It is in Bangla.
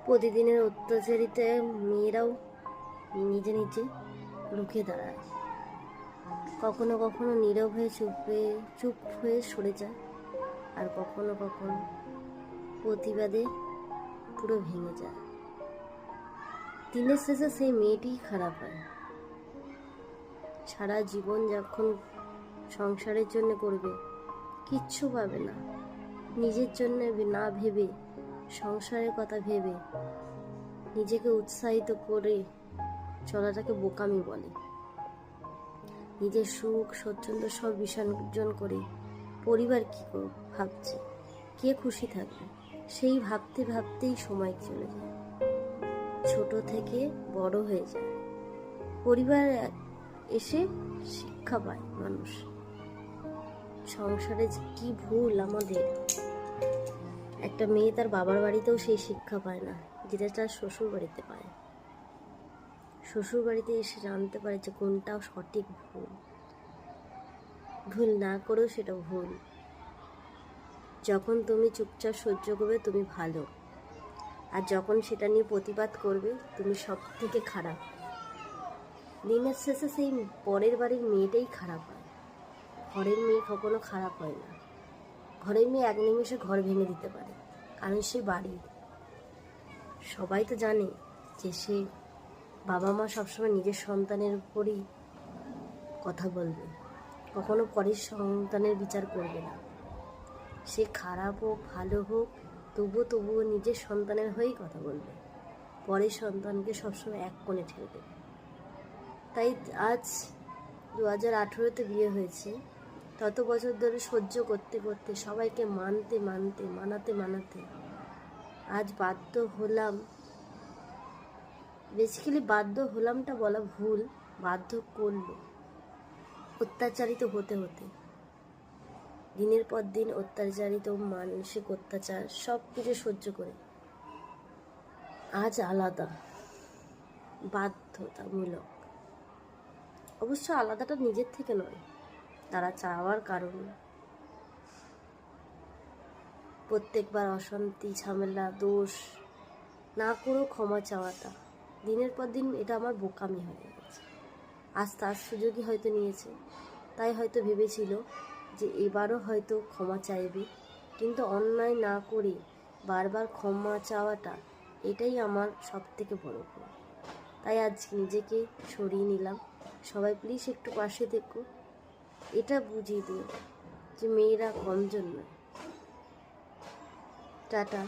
প্রতিদিনের অত্যাচারিতে মেয়েরাও নিজে নিজে রুখে দাঁড়ায়, কখনো কখনো নীরব হয়ে চুপ হয়ে সরে যায়, আর কখনো কখনো প্রতিবাদে পুরো ভেঙে যায়। দিনের শেষে সেই মেয়েটিই খারাপ হয়। সারা জীবন যখন সংসারের জন্য করবে, কিচ্ছু পাবে না। নিজের জন্য না ভেবে, সংসারের কথা ভেবে নিজেকে উৎসাহিত করে চলাটাকে বোকামি বলে। নিজের সুখ স্বচ্ছন্দ সব বিসর্জন করে পরিবার কি ভাবছে, কে খুশি থাকবে, সেই ভাবতে ভাবতেই সময় চলে যায়। ছোট থেকে বড় হয়ে যায়, পরিবার এসে শিক্ষা পায় মানুষ। সংসারে কি ভুল আমাদের। একটা মেয়ে তার বাবার বাড়িতেও সেই শিক্ষা পায় না, যেটা তার শ্বশুর বাড়িতে পায়। শ্বশুর বাড়িতে এসে জানতে পারে যে কোনটা সঠিক, ভুল না করেও সেটা ভুল। যখন তুমি চুপচাপ সহ্য করবে তুমি ভালো, আর যখন সেটা নিয়ে প্রতিবাদ করবে তুমি সব থেকে খারাপ। দিনের শেষে সেই পরের বাড়ির মেয়েটাই খারাপ হয়, ঘরের মেয়ে কখনো খারাপ হয় না। ঘরের মেয়ে এক নিমেষে ঘর ভেঙে দিতে পারে, কারণ সে বাড়ির। সবাই তো জানে যে সে বাবা মা সবসময় নিজের সন্তানের উপরই কথা বলবে, কখনো পরের সন্তানের বিচার করবে না। সে খারাপ হোক ভালো হোক, তবুও নিজের সন্তানের হয়েই কথা বলবে, পরের সন্তানকে সবসময় এক কোণে ঠেলে দেবে। তাই আজ 2018-তে বিয়ে হয়েছে, তত বছর ধরে সহ্য করতে করতে, সবাইকে মানাতে আজ বাধ্য হলাম। বেসিক্যালি বাধ্য হলামটা বলা ভুল, বাধ্য করলো অত্যাচারিত হতে হতে। দিনের পর দিন অত্যাচারিত, মানসিক অত্যাচার সব কিছু সহ্য করে আজ আলাদা, বাধ্যতামূলক। অবশ্য আলাদাটা নিজের থেকে নয়, তারা চাওয়ার কারণে। প্রত্যেকবার অশান্তি, ঝামেলা, দোষ না করেও ক্ষমা চাওয়াটা দিনের পর দিন এটা আমার বোকামি হয়ে গেছে। আজ তার সুযোগই হয়তো নিয়েছে, তাই হয়তো ভেবেছিল যে এবারও হয়তো ক্ষমা চাইবে, কিন্তু অন্যায় না করে বারবার ক্ষমা চাওয়াটা এটাই আমার সব থেকে বড় ভুল। তাই আজ নিজেকে সরিয়ে নিলাম। সবাই প্লিজ একটু পাশে থেকো, এটা বুঝিয়ে দিও যে মেয়েরা কমজন নয়। টাটা।